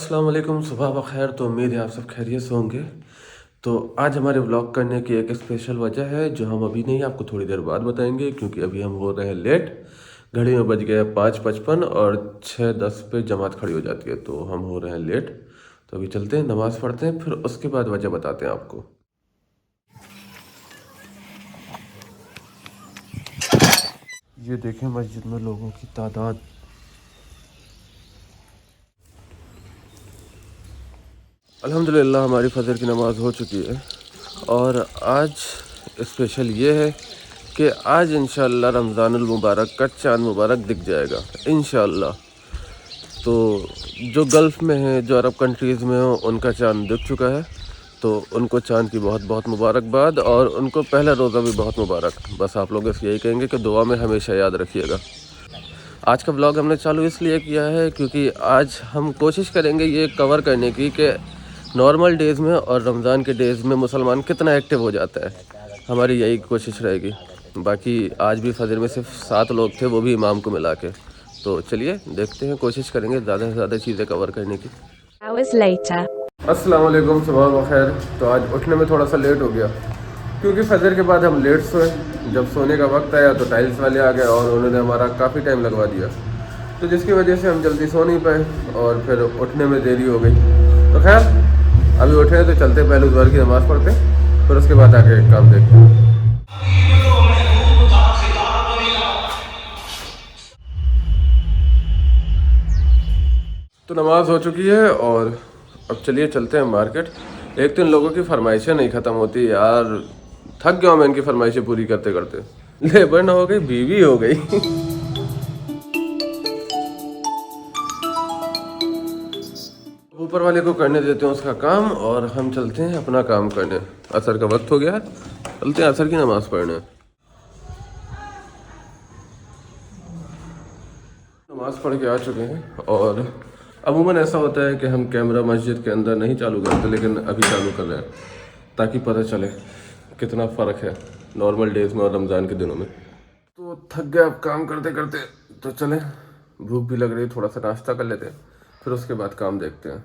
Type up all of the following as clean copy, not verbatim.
अस्सलाम वालेकुम, सुबह बखैर। तो उम्मीद है आप सब खैरियत से होंगे। तो आज हमारे व्लॉग करने की एक स्पेशल वजह है जो हम अभी नहीं, आपको थोड़ी देर बाद बताएंगे, क्योंकि अभी हम हो रहे हैं लेट। घड़ी में बज गया 5:55 और 6:10 पे जमात खड़ी हो जाती है, तो हम हो रहे हैं लेट। तो अभी चलते हैं, नमाज़ पढ़ते हैं, फिर उसके बाद वजह बताते हैं आपको। ये देखें मस्जिद में लोगों की तादाद। अल्हम्दुलिल्लाह हमारी फजर की नमाज़ हो चुकी है और आज स्पेशल ये है कि आज इंशाअल्लाह रमज़ानुल मुबारक का चाँद मुबारक दिख जाएगा इंशाअल्लाह। तो जो गल्फ़ में हैं, जो अरब कंट्रीज़ में हो, उनका चाँद दिख चुका है, तो उनको चाँद की बहुत बहुत मुबारकबाद और उनको पहला रोज़ा भी बहुत मुबारक। बस आप लोग इसलिए यही कहेंगे कि दुआ में हमेशा याद रखिएगा। आज का ब्लॉग हमने चालू इसलिए किया है क्योंकि आज हम कोशिश करेंगे ये कवर करने की कि नॉर्मल डेज़ में और रमज़ान के डेज़ में मुसलमान कितना एक्टिव हो जाता है। हमारी यही कोशिश रहेगी। बाकी आज भी फजर में सिर्फ 7 लोग थे, वो भी इमाम को मिला के। तो चलिए देखते हैं, कोशिश करेंगे ज़्यादा से ज़्यादा चीज़ें कवर करने की। अस्सलाम वालेकुम, सुबह बखैर। तो आज उठने में थोड़ा सा लेट हो गया क्योंकि फजर के बाद हम लेट सोए। जब सोने का वक्त आया तो टाइल्स वाले आ गए और उन्होंने हमारा काफ़ी टाइम लगवा दिया, तो जिसकी वजह से हम जल्दी सो नहीं पाए और फिर उठने में देरी हो गई। तो खैर अभी उठे तो चलते, पहले ज़ोहर की नमाज़ पढ़ते, फिर उसके बाद आके काम देखते हैं। तो नमाज़ हो चुकी है और अब चलिए चलते हैं मार्केट। एक तो इन लोगों की फरमाइशें नहीं ख़त्म होती यार, थक गया मैं इनकी फरमाइशें पूरी करते करते। लेबर ना हो गई, बीवी हो गई। ऊपर वाले को करने देते हैं उसका काम और हम चलते हैं अपना काम करने। असर का वक्त हो गया है, चलते हैं असर की नमाज़ पढ़ने। नमाज़ पढ़ के आ चुके हैं और अमूमन ऐसा होता है कि हम कैमरा मस्जिद के अंदर नहीं चालू करते, लेकिन अभी चालू कर रहे हैं ताकि पता चले कितना फ़र्क है नॉर्मल डेज़ में और रमज़ान के दिनों में। तो थक गया अब काम करते करते, तो चलें, भूख भी लग रही है, थोड़ा सा नाश्ता कर लेते हैं, फिर उसके बाद काम देखते हैं।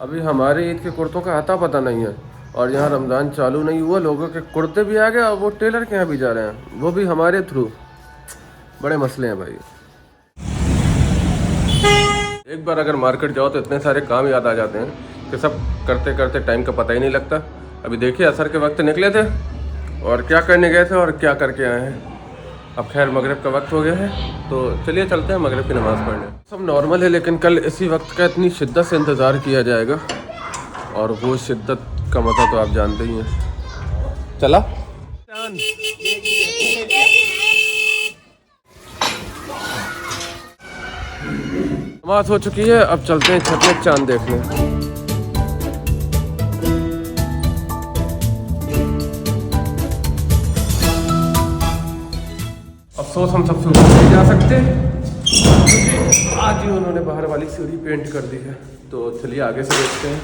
अभी हमारे ईद के कुर्तों का आता पता नहीं है और यहाँ रमज़ान चालू नहीं हुआ, लोगों के कुर्ते भी आ गए और वो टेलर के यहाँ भी जा रहे हैं, वो भी हमारे थ्रू। बड़े मसले हैं भाई। एक बार अगर मार्केट जाओ तो इतने सारे काम याद आ जाते हैं कि सब करते करते टाइम का पता ही नहीं लगता। अभी देखिए असर के वक्त निकले थे और क्या करने गए थे और क्या करके आए हैं। अब खैर मगरिब का वक्त हो गया है, तो चलिए चलते हैं मगरिब की नमाज़ पढ़ने। सब नॉर्मल है, लेकिन कल इसी वक्त का इतनी शिद्दत से इंतज़ार किया जाएगा और वो शिद्दत का मज़ा तो आप जानते ही हैं। चला नमाज़ हो चुकी है, अब चलते हैं छत में चांद देखने। अफसोस हम सबसे ऊपर नहीं जा सकते क्योंकि आज ही उन्होंने बाहर वाली सीढ़ी पेंट कर दी है। तो चलिए आगे से देखते हैं।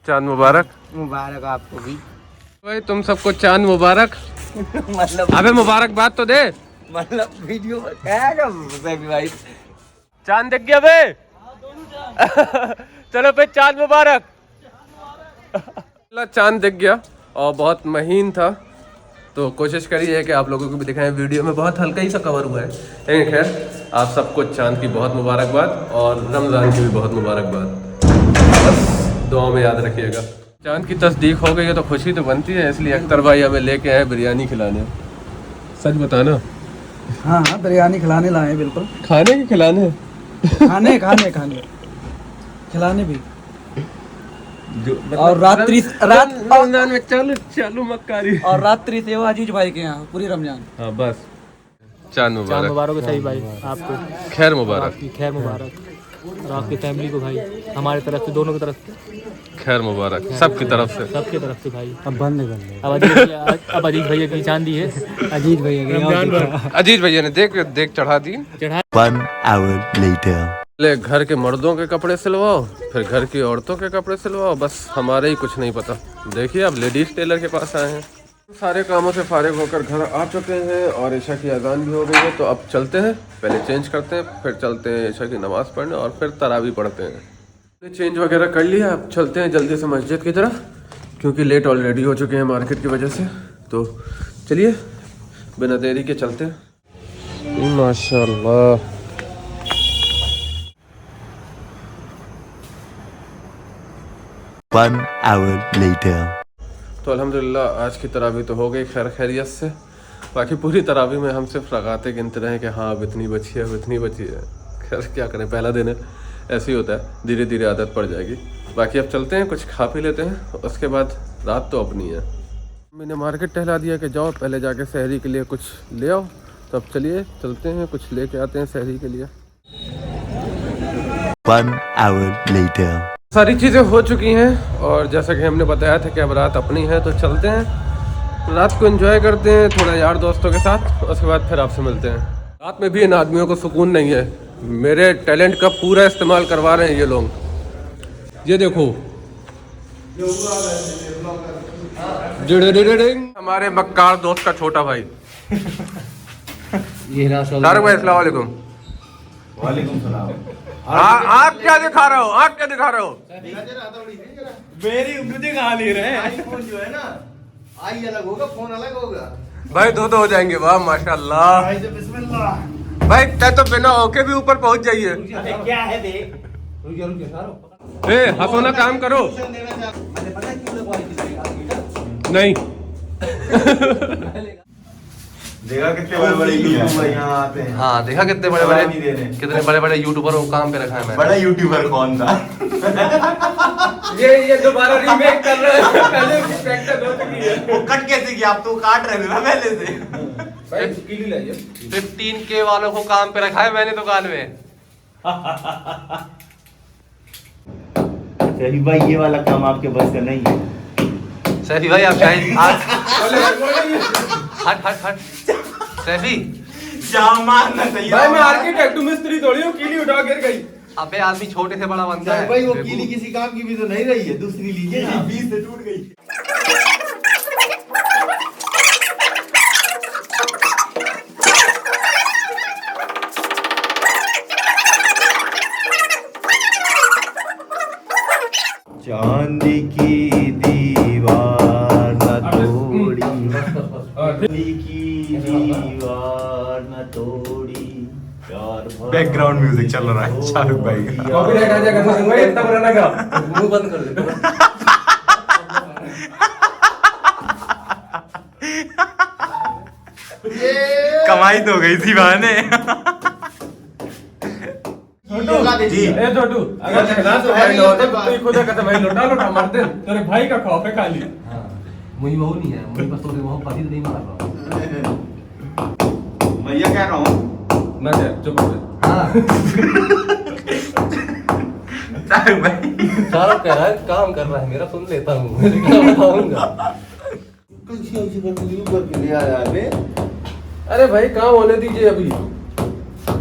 चांद मुबारक। मुबारक आपको भी भाई, तुम सबको चांद मुबारक। मतलब अबे मुबारकबाद तो दे। मतलब वीडियो भाई चांद दिख गया बे। चलो पे चांद मुबारक। चांद दिख गया और बहुत महीन था, तो कोशिश करिए कि आप लोगों को भी दिखाएं। वीडियो में बहुत हल्का ही सा कवर हुआ है, लेकिन खैर आप सबको चांद की बहुत मुबारकबाद और रमज़ान की भी बहुत मुबारकबाद। बस दुआ में याद रखिएगा। चांद की तस्दीक हो गई है तो खुशी तो बनती है, इसलिए अख्तर भाई हमें लेके आए बिरयानी खिलाने। सच बताना। हाँ हाँ बिरयानी खिलाने लाए बिल्कुल। खाने के खिलाने? खाने खाने खाने खिलाने भी। और रात्रि रमजान में चालू चालू मक्कारी और रात्रि सेवा अजीज भाई के यहाँ पूरी रमजान। हाँ बस चांद मुबारक। मुबारक सही भाई आपको, खैर मुबारक। आपकी खैर मुबारक और आपकी फैमिली को भाई, हमारे तरफ से, दोनों की तरफ से खैर मुबारक सबकी तरफ से। सबकी तरफ से भाई। अब बंद कर ले। अब अजीत भैया की चांदी है। अजीत भैया की अजीत भैया ने देख चढ़ा दी। 1 hour later. ले घर के मर्दों के कपड़े सिलवाओ, फिर घर की औरतों के कपड़े सिलवाओ, बस हमारे ही कुछ नहीं पता। देखिए अब लेडीज टेलर के पास आए हैं। सारे कामों से फारिग होकर घर आ चुके हैं और ईशा की अजान भी हो गई है, तो अब चलते हैं, पहले चेंज करते हैं, फिर चलते हैं ईशा की नमाज़ पढ़ने और फिर तरावी पढ़ते हैं। चेंज वगैरह कर लिया, अब चलते हैं जल्दी से मस्जिद की तरफ, क्योंकि लेट ऑलरेडी हो चुके हैं मार्केट की वजह से। तो चलिए बिना देरी के चलते हैं। माशाल्लाह। One hour later. तो अल्हम्दुलिल्लाह आज की तरावी तो हो गई खैर खैरियत से। बाकी पूरी तरावी में हम सिर्फ रकातें गिनते रहे कि हाँ अब इतनी बची है, अब इतनी बची है। खैर क्या करें, पहला दिन है, ऐसे ही होता है, धीरे धीरे आदत पड़ जाएगी। बाकी अब चलते हैं, कुछ खा पी लेते हैं, उसके बाद रात तो अपनी है। मैंने मार्केट टहला दिया कि जाओ पहले जाके सहरी के लिए कुछ ले आओ, तो अब चलिए चलते हैं, कुछ लेके आते हैं सहरी के लिए। 1 hour later. सारी चीज़ें हो चुकी हैं और जैसा कि हमने बताया था कि अब रात अपनी है, तो चलते हैं रात को एंजॉय करते हैं थोड़ा यार दोस्तों के साथ, उसके बाद फिर आपसे मिलते हैं। रात में भी इन आदमियों को सुकून नहीं है, मेरे टैलेंट का पूरा इस्तेमाल करवा रहे हैं ये लोग। ये देखो हमारे मक्कार दोस्त का छोटा भाई तारक भाई, अस्सलाम वालेकुम। वालेकुम सलाम। आप क्या दिखा रहे हो, आप क्या दिखा रहे हो? मेरी उंगली कहाँ ले रहे हैं? आईफोन जो है ना, आई अलग होगा, फोन अलग होगा। भाई दो हो जाएंगे, वाह माशाल्लाह। भाई से बिस्मिल्लाह। भाई तय तो बिना होके भी ऊपर पहुंच जाइए। क्या है बे? ए हंसोना काम करो। नहीं देखा कितने बड़े बड़े यूट्यूबर यहाँ आते हैं। हाँ देखा कितने कितने बड़े बड़े यूट्यूबरों को काम पे रखा है मैंने। बड़ा यूट्यूबर कौन था? ये दोबारा रीमेक कर रहे हैं, पहले रिस्पेक्टेड हो चुकी है। वो कट कैसे किया? आप तो काट रहे थे ना पहले से। भाई 15K वालों को काम पे रखा है मैंने दुकान में। सही भाई, ये वाला काम आपके बस का नहीं है। सैफी भाई आप शायद हट सैफी जान मारना चाहिए भाई, मैं आर्किटेक्ट हूं, मिस्त्री थोड़ी हूं, कीली उठा गिर गई। अबे आदमी छोटे से बड़ा बनता है भाई। वो कीली किसी काम की भी तो नहीं रही है, दूसरी लीजिए ना, 20 से टूट गई। चांदी की दीवार न तोड़ी, चांदी की दीवार न तोड़ी, प्यार। बैकग्राउंड म्यूजिक चल रहा है शाहरुख भाई का। कॉपीराइट आ जाएगा शाहरुख भाई, इतना बुरा ना गा, मुंह बंद कर दे। कमाई तो हो गई थी बहाने। जी ए छोटू, अगर कहना तो भाई लौटे तो तू खुद कहता भाई लौटा मार दे, तेरे भाई का खौफ है खाली। हां मुझे वो नहीं है, मुझे बस तोरे वहां पति नहीं मार रहा। भैया कह रहा हूं ना क्या चुप कर। हां साहब भाई सारा कह रहा है काम कर रहा है मेरा, सुन लेता हूं, मैं क्या बताऊंगा। कैसी करके ले आया बे। अरे भाई काम होने दीजिए अभी।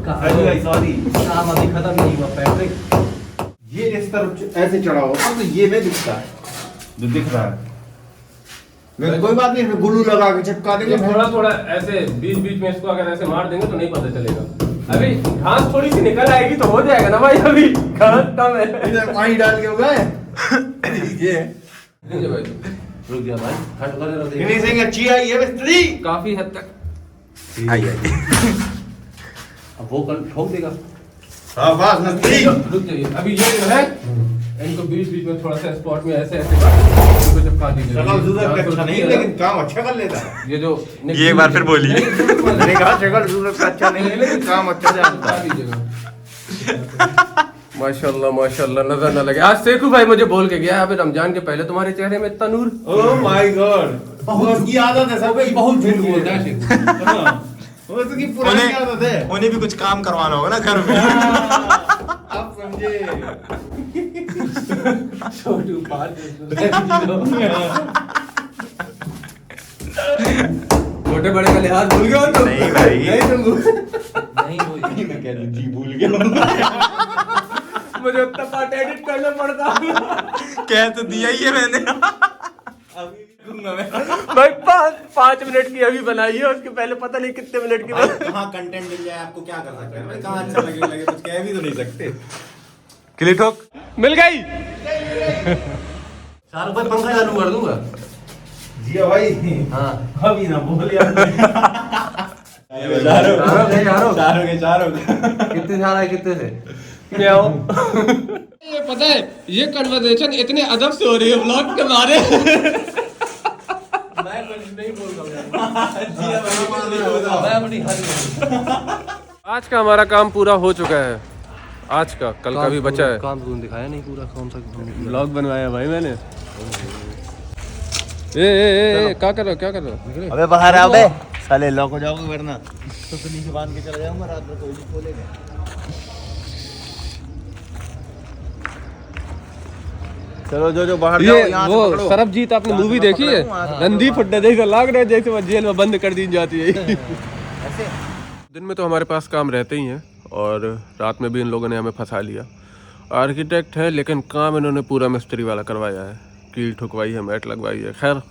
अरे भाई सॉरी, काम अभी खत्म नहीं हुआ पैट्रिक। ये इस तरफ ऐसे चढ़ा होगा तो ये नहीं दिखता है, जो दिख रहा है। मैं कोई बात नहीं, गुल्लू लगा के चिपका देंगे। थोड़ा ऐसे बीच में इसको अगर ऐसे मार देंगे तो नहीं पता चलेगा। अभी घास थोड़ी सी निकल आएगी तो हो जाएगा ना भाई, अभी घास कम है। इधर पानी डाल के होगा ये भाई रुक जा भाई, हट कर दे। फिनिशिंग अच्छी आई है मिस्त्री, काफी हद तक आई है। अब वो कल ठोक देगा। हाँ बस मिस्त्री, रुक जाइए अभी ये जो है इनको बीच में थोड़ा सा स्पॉट में ऐसे इनको चिपका दीजिए। शक्ल सूरत का अच्छा नहीं, लेकिन काम अच्छा कर लेता है। ये जो ये एक बार फिर बोलिए। मैंने कहा शक्ल सूरत का अच्छा नहीं है, लेकिन काम अच्छा जानता है। माशाल्लाह माशाल्लाह, नजर न लगे। आज सेखू भाई मुझे बोल के गया, अभी रमजान के पहले तुम्हारे चेहरे में इतना नूर। ओह माय गॉड, बहुत की आदत है सब, बहुत झूठ बोलता है सेखू। वो तो की पुरानी आदत है। उन्हें भी कुछ काम करवाना होगा ना घर में। आप समझे। छोटू छोटे बड़े का लिहाज भूल गए हो तुम? नहीं भाई। नहीं मैं कह रहा जी भूल गया। मुझे उतना पार्ट एडिट करना पड़ता। कह तो दिया ही है मैंने। भाई 5 मिनट की अभी बनाई है, उसके पहले पता नहीं कितने मिनट की कहाँ कंटेंट मिल जाए आपको, क्या कर सकते हैं भाई, कहाँ अच्छा लगे कुछ कह भी तो नहीं सकते। क्लिक ठोक मिल गई। 4 रुपए पंखा चालू कर दूंगा। जिया भाई। हाँ अभी ना बोल यार। चारों कितने साल है कितने से? ये पता है ये कन्वर्सेशन इतने अदब से हो रही है ब्लॉग के बारे। मैं कुछ नहीं बोल रहा। मैं अपनी आज का हमारा काम पूरा हो चुका है, आज का, कल का भी बचा है। काम तुमने दिखाया नहीं पूरा, कौन सा ब्लॉग बनवाया भाई मैंने। ए क्या कर रहे हो? अबे बाहर आ बे साले, लॉक हो जाओगे वरना तो नीचे बांध के चला जाऊंगा, रात में कोई नहीं खोलेगा। चलो जो बाहर जाओ, ये यहाँ से वो पकड़ो। सरबजीत आपने यहाँ से मूवी पकड़ो, देखी है? वहाँ से रणदीप हुड्डा जैसा लग रहा है जैसे वो जेल में बंद कर दी जाती है। दिन में तो हमारे पास काम रहते ही हैं और रात में भी इन लोगों ने हमें फंसा लिया। आर्किटेक्ट है लेकिन काम इन्होंने पूरा मिस्त्री वाला करवाया है, कील ठुकवाई है, मैट लगवाई है। खैर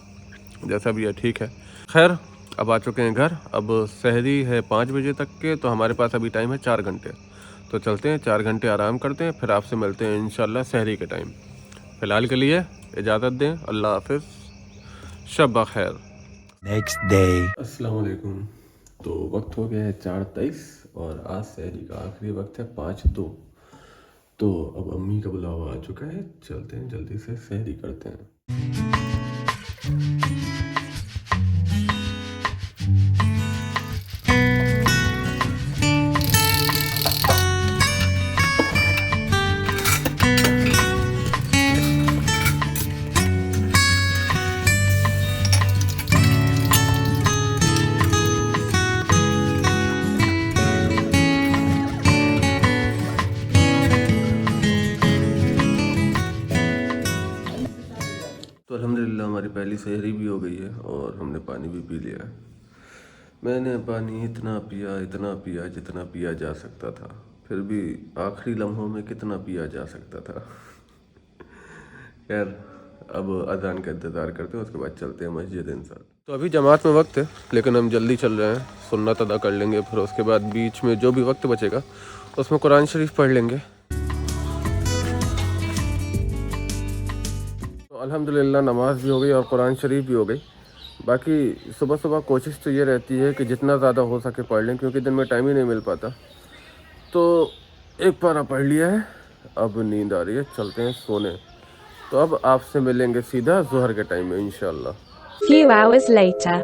जैसा भी है ठीक है। खैर अब आ चुके हैं घर। अब सहरी है 5 बजे तक के, तो हमारे पास अभी टाइम है 4 घंटे। तो चलते हैं 4 घंटे आराम करते हैं, फिर आपसे मिलते हैं इंशाल्लाह सहरी के टाइम। फ़िलहाल के लिए इजाज़त दें, अल्लाह हाफिज़, शब खैर। Next day. अस्सलाम वालेकुम। तो वक्त हो गया है 4:23 और आज सहरी का आखिरी वक्त है 5:02। तो अब अम्मी का बुलावा आ चुका है, चलते हैं जल्दी से सहरी करते हैं। तो अल्हम्दुलिल्लाह हमारी पहली सहरी भी हो गई है और हमने पानी भी पी लिया है। मैंने पानी इतना पिया जितना पिया जा सकता था, फिर भी आखिरी लम्हों में कितना पिया जा सकता था। खैर अब अजान का इंतज़ार करते हैं, उसके बाद चलते हैं मस्जिद इंसान। तो अभी जमात में वक्त है लेकिन हम जल्दी चल रहे हैं, सुन्नत अदा कर लेंगे, फिर उसके बाद बीच में जो भी वक्त बचेगा उसमें कुरान शरीफ पढ़ लेंगे। अल्हम्दुलिल्लाह नमाज भी हो गई और कुरान शरीफ भी हो गई। बाकी सुबह सुबह कोशिश तो ये रहती है कि जितना ज़्यादा हो सके पढ़ लें, क्योंकि दिन में टाइम ही नहीं मिल पाता। तो एक पारा पढ़ लिया है, अब नींद आ रही है, चलते हैं सोने। तो अब आपसे मिलेंगे सीधा ज़ोहर के टाइम में इंशाल्लाह। Few hours later.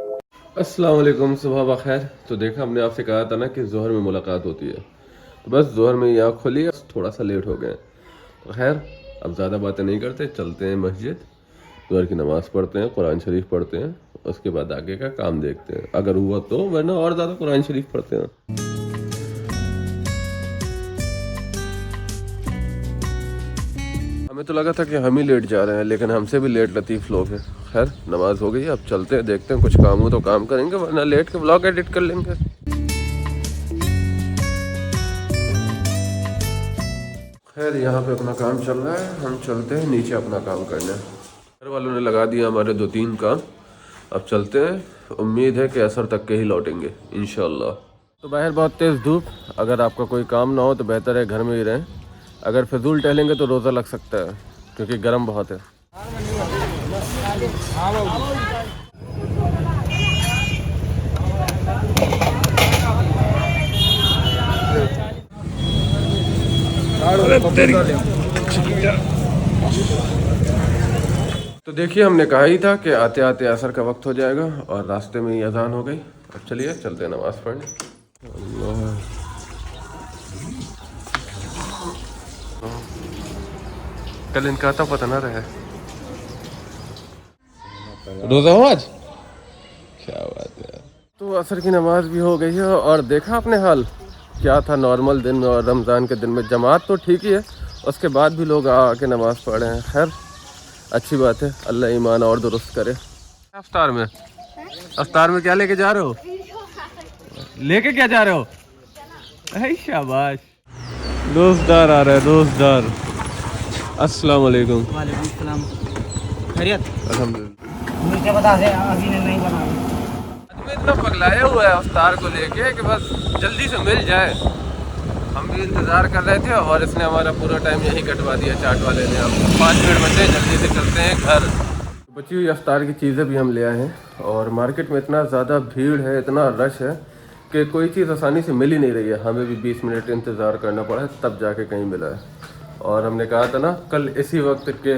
अस्सलाम वालेकुम, सुबह बखैर। तो देखा हमने आपसे कहा था ना कि ज़ोहर में मुलाकात होती है, तो बस ज़ोहर में ही आँख खुली, थोड़ा सा लेट हो गए। तो खैर अब ज़्यादा बातें नहीं करते, चलते हैं मस्जिद, ज़ोहर की नमाज़ पढ़ते हैं, कुरान शरीफ पढ़ते हैं, उसके बाद आगे का काम देखते हैं, अगर हुआ तो, वरना और ज़्यादा कुरान शरीफ पढ़ते हैं। हमें तो लगा था कि हम ही लेट जा रहे हैं, लेकिन हमसे भी लेट लतीफ़ लोग हैं। खैर नमाज हो गई, अब चलते हैं, देखते हैं, कुछ काम हो तो काम करेंगे, वरना लेट के व्लॉग एडिट कर लेंगे। खैर यहाँ पे अपना काम चल रहा है, हम चलते हैं नीचे अपना काम करने। घर वालों ने लगा दिया हमारे 2-3 काम, अब चलते हैं। उम्मीद है कि असर तक के ही लौटेंगे इंशाल्लाह। तो बाहर बहुत तेज़ धूप, अगर आपका कोई काम ना हो तो बेहतर है घर में ही रहें। अगर फिजूल टहलेंगे तो रोज़ा लग सकता है, क्योंकि गर्म बहुत है। तो देखिए हमने कहा ही था कि आते आते असर का वक्त हो जाएगा और रास्ते में ही अजान हो गई। अब चलिए चलते हैं नमाज़ पढ़ने। कल इनका था पता ना रहे। रोज़ा हो आज? क्या बात है। तो असर की नमाज भी हो गई है और देखा आपने हाल क्या था नॉर्मल दिन में और रमज़ान के दिन में। जमात तो ठीक ही है उसके बाद भी लोग आके नमाज़ पढ़ रहे हैं। खैर अच्छी बात है, अल्लाह ईमान और दुरुस्त करे। अफ्तार में क्या लेके जा रहे हो? लेके क्या जा रहे हो? अरे शाबाश। दोस्तदार आ रहा है, दोस्तदार। अस्सलाम वालेकुम। वालेकुम सलाम। खैरियत? अल्हम्दुलिल्लाह। मुझे बता दे अभी नहीं बना। आदमी इतना पगलाया हुआ है अफ्तार को लेके कि बस जल्दी से मिल जाए। हम भी इंतज़ार कर रहे थे और इसने हमारा पूरा टाइम यही कटवा दिया, चाट वाले ने। अब 5 मिनट बचे, जल्दी से चलते हैं घर। बची हुई अफ्तार की चीज़ें भी हम ले आए हैं और मार्केट में इतना ज़्यादा भीड़ है, इतना रश है कि कोई चीज़ आसानी से मिल ही नहीं रही है। हमें भी 20 मिनट इंतज़ार करना पड़ा है, तब जाके कहीं मिला है। और हमने कहा था ना कल इसी वक्त के,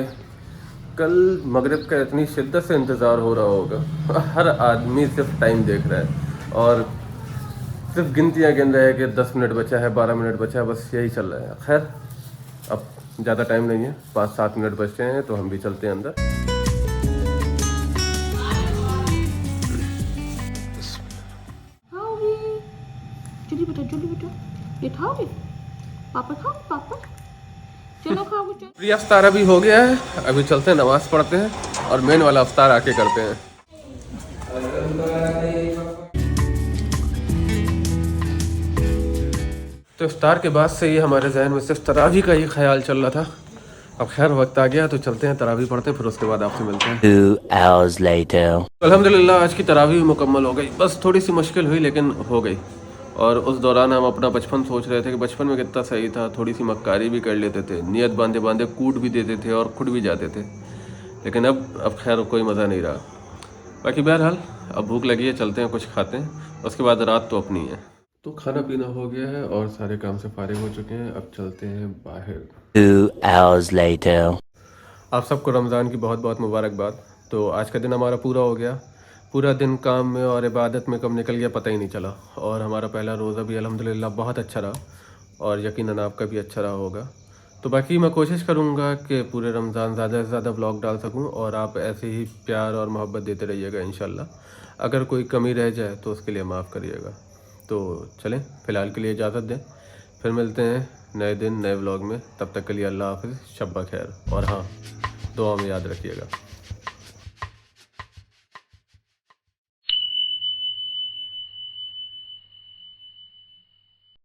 कल मगरिब का इतनी शिद्दत से इंतज़ार हो रहा होगा। हर आदमी सिर्फ टाइम देख रहा है और सिर्फ गिनतियाँ गिन रहे हैं कि 10 मिनट बचा है, 12 मिनट बचा है, बस यही चल रहा है। खैर अब ज़्यादा टाइम नहीं है, 5-7 मिनट बचते हैं तो हम भी चलते हैं अंदर। जल्दी बेटा ये खाओगे? पापा खाओ पापा, चलो खाओ चलो। प्री अफ्तार अभी हो गया है, अभी चलते हैं नमाज़ पढ़ते हैं और मेन वाला अफ्तार आके करते हैं। तो इफ्तार के बाद से ही हमारे जहन में सिर्फ तरावी का ही ख्याल चल रहा था। अब खैर वक्त आ गया तो चलते हैं, तरावी पढ़ते हैं, फिर उसके बाद आपसे मिलते हैं। 2 hours later. अल्हम्दुलिल्लाह आज की तरावी मुकम्मल हो गई। बस थोड़ी सी मुश्किल हुई लेकिन हो गई। और उस दौरान हम अपना बचपन सोच रहे थे कि बचपन में कितना सही था, थोड़ी सी मक्कारी भी कर लेते थे, नियत बांधे बांधे कूट भी देते थे और खुद भी जाते थे। लेकिन अब खैर कोई मज़ा नहीं रहा। बाकी बहरहाल अब भूख लगी है, चलते हैं कुछ खाते हैं, उसके बाद रात तो अपनी है। तो खाना पीना हो गया है और सारे काम से फारिग हो चुके हैं, अब चलते हैं बाहर। 2 hours later. आप सबको रमज़ान की बहुत बहुत मुबारकबाद। तो आज का दिन हमारा पूरा हो गया, पूरा दिन काम में और इबादत में कब निकल गया पता ही नहीं चला। और हमारा पहला रोज़ा भी अल्हम्दुलिल्लाह बहुत अच्छा रहा और यकीनन आपका भी अच्छा रहा होगा। तो बाकी मैं कोशिश करूँगा कि पूरे रमज़ान ज़्यादा से ज़्यादा व्लॉग डाल सकूँ और आप ऐसे ही प्यार और मोहब्बत देते रहिएगा इंशाल्लाह। अगर कोई कमी रह जाए तो उसके लिए माफ़ करिएगा। तो चलें फ़िलहाल के लिए इजाज़त दें, फिर मिलते हैं नए दिन नए व्लॉग में। तब तक के लिए अल्लाह हाफ़िज़, शब्बा खैर। और हाँ, दुआ में याद रखिएगा।